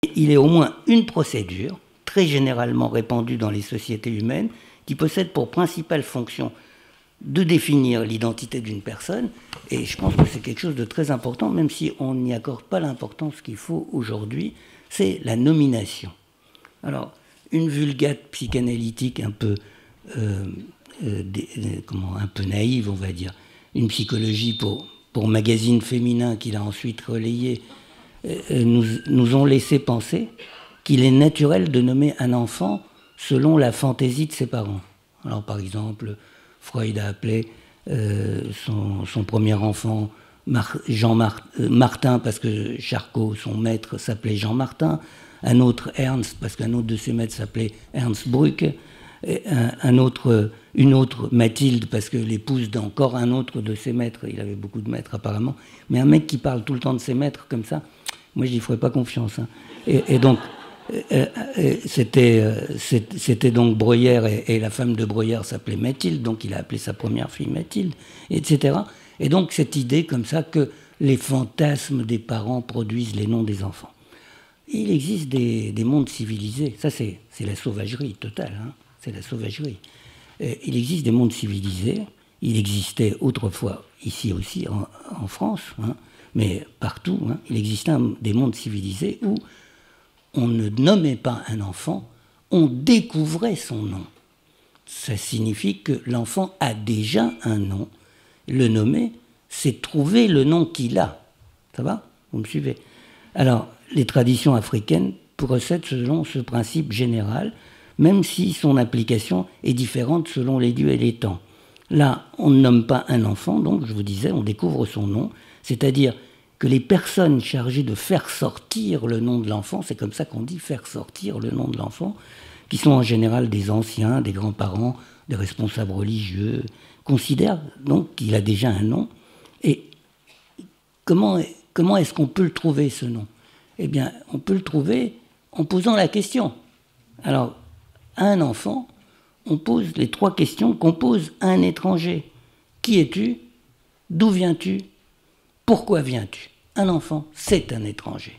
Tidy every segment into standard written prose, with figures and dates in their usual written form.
Il est au moins une procédure, très généralement répandue dans les sociétés humaines, qui possède pour principale fonction de définir l'identité d'une personne, et je pense que c'est quelque chose de très important, même si on n'y accorde pas l'importance qu'il faut aujourd'hui, c'est la nomination. Alors, une vulgate psychanalytique un peu naïve, on va dire, une psychologie pour magazine féminin qu'il a ensuite relayé, nous ont laissé penser qu'il est naturel de nommer un enfant selon la fantaisie de ses parents. Alors, par exemple, Freud a appelé son premier enfant Martin, parce que Charcot, son maître, s'appelait Jean Martin, un autre Ernst, parce qu'un autre de ses maîtres s'appelait Ernst Brück, et une autre Mathilde, parce que l'épouse d'encore un autre de ses maîtres, il avait beaucoup de maîtres apparemment, mais un mec qui parle tout le temps de ses maîtres comme ça, moi je n'y ferais pas confiance. Hein. Et donc, c'était donc Breuer, et la femme de Breuer s'appelait Mathilde, donc il a appelé sa première fille Mathilde, etc. Et donc cette idée comme ça que les fantasmes des parents produisent les noms des enfants. Il existe des mondes civilisés, ça c'est la sauvagerie totale, hein, c'est la sauvagerie. Il existe des mondes civilisés, il existait autrefois ici aussi en France, hein, mais partout, hein, il existait des mondes civilisés où on ne nommait pas un enfant, on découvrait son nom. Ça signifie que l'enfant a déjà un nom. Le nommer, c'est trouver le nom qu'il a. Ça va ? Vous me suivez ? Alors, les traditions africaines procèdent selon ce principe général, même si son application est différente selon les lieux et les temps. Là, on ne nomme pas un enfant, donc je vous disais, on découvre son nom, c'est-à-dire que les personnes chargées de faire sortir le nom de l'enfant, c'est comme ça qu'on dit faire sortir le nom de l'enfant, qui sont en général des anciens, des grands-parents, des responsables religieux, considèrent donc qu'il a déjà un nom. Et comment est-ce qu'on peut le trouver, ce nom ? Eh bien, on peut le trouver en posant la question. Alors, à un enfant, on pose les 3 questions qu'on pose à un étranger. Qui es-tu ? D'où viens-tu ? Pourquoi viens-tu ? Un enfant, c'est un étranger.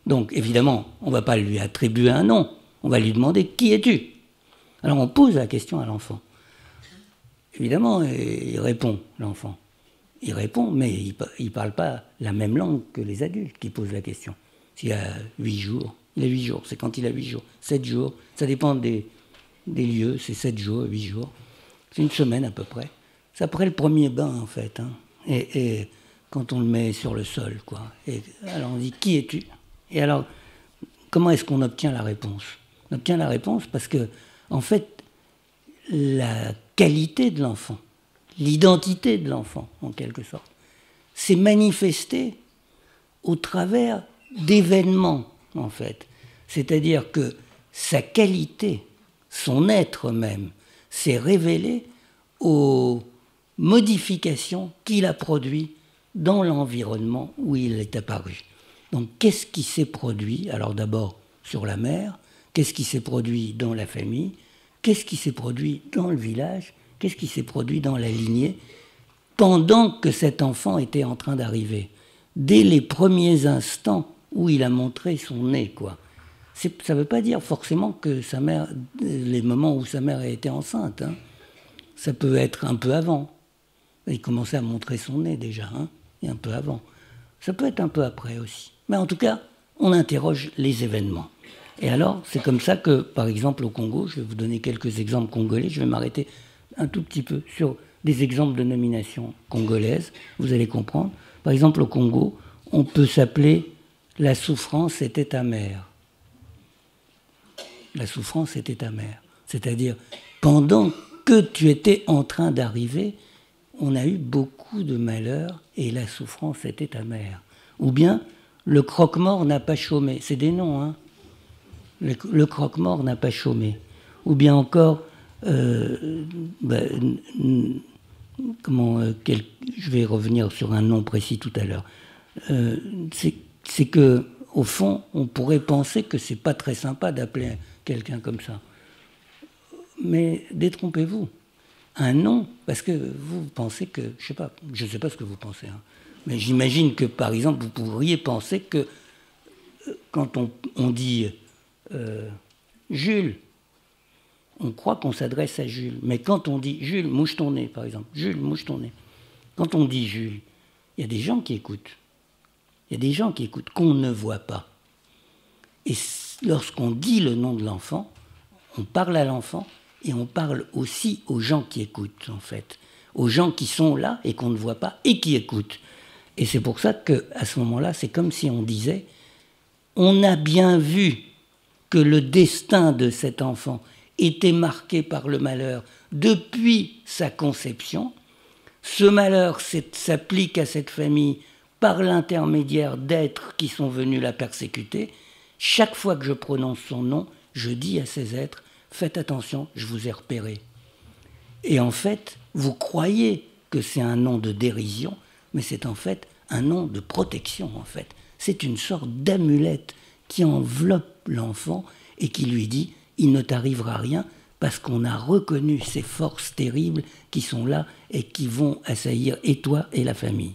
Donc, évidemment, on ne va pas lui attribuer un nom. On va lui demander « Qui es-tu » ? Alors, on pose la question à l'enfant. Évidemment, il répond, l'enfant. Il répond, mais il ne parle pas la même langue que les adultes qui posent la question. S'il a 8 jours, il a 8 jours, c'est quand il a 8 jours. 7 jours, ça dépend des lieux, c'est 7 jours, 8 jours. C'est une semaine à peu près. C'est après le premier bain, en fait. Hein. Et quand on le met sur le sol, quoi. Et alors on dit « Qui es-tu » ? Et alors, comment est-ce qu'on obtient la réponse ? On obtient la réponse parce que, en fait, la qualité de l'enfant, l'identité de l'enfant, en quelque sorte, s'est manifestée au travers d'événements, en fait. C'est-à-dire que sa qualité, son être même, s'est révélé aux modifications qu'il a produites dans l'environnement où il est apparu. Donc, qu'est-ce qui s'est produit ? Alors d'abord, sur la mère, qu'est-ce qui s'est produit dans la famille ? Qu'est-ce qui s'est produit dans le village ? Qu'est-ce qui s'est produit dans la lignée pendant que cet enfant était en train d'arriver ? Dès les premiers instants où il a montré son nez, quoi. Ça ne veut pas dire forcément que sa mère, les moments où sa mère a été enceinte, hein. Ça peut être un peu avant. Il commençait à montrer son nez déjà, hein, et un peu avant. Ça peut être un peu après aussi. Mais en tout cas, on interroge les événements. Et alors, c'est comme ça que, par exemple, au Congo, je vais vous donner quelques exemples congolais, je vais m'arrêter un tout petit peu sur des exemples de nomination congolaise, vous allez comprendre. Par exemple, au Congo, on peut s'appeler « La souffrance était amère ». La souffrance était amère. C'est-à-dire, pendant que tu étais en train d'arriver, on a eu beaucoup de malheurs et la souffrance était amère. Ou bien, le croque-mort n'a pas chômé. C'est des noms, hein. Le croque-mort n'a pas chômé. Ou bien encore, je vais revenir sur un nom précis tout à l'heure. C'est que, au fond, on pourrait penser que c'est pas très sympa d'appeler quelqu'un comme ça. Mais détrompez-vous. Un nom, parce que vous pensez que, je ne sais pas ce que vous pensez, hein, mais j'imagine que, par exemple, vous pourriez penser que quand on dit Jules, on croit qu'on s'adresse à Jules. Mais quand on dit Jules, mouche ton nez, par exemple. Jules, mouche ton nez. Quand on dit Jules, il y a des gens qui écoutent. Il y a des gens qui écoutent, qu'on ne voit pas. Et lorsqu'on dit le nom de l'enfant, on parle à l'enfant et on parle aussi aux gens qui écoutent, en fait. Aux gens qui sont là et qu'on ne voit pas et qui écoutent. Et c'est pour ça qu'à ce moment-là, c'est comme si on disait « On a bien vu que le destin de cet enfant était marqué par le malheur depuis sa conception. Ce malheur s'applique à cette famille par l'intermédiaire d'êtres qui sont venus la persécuter. Chaque fois que je prononce son nom, je dis à ces êtres, faites attention, je vous ai repéré. Et en fait, vous croyez que c'est un nom de dérision, mais c'est en fait un nom de protection, en fait. C'est une sorte d'amulette qui enveloppe l'enfant et qui lui dit, il ne t'arrivera rien parce qu'on a reconnu ces forces terribles qui sont là et qui vont assaillir et toi et la famille.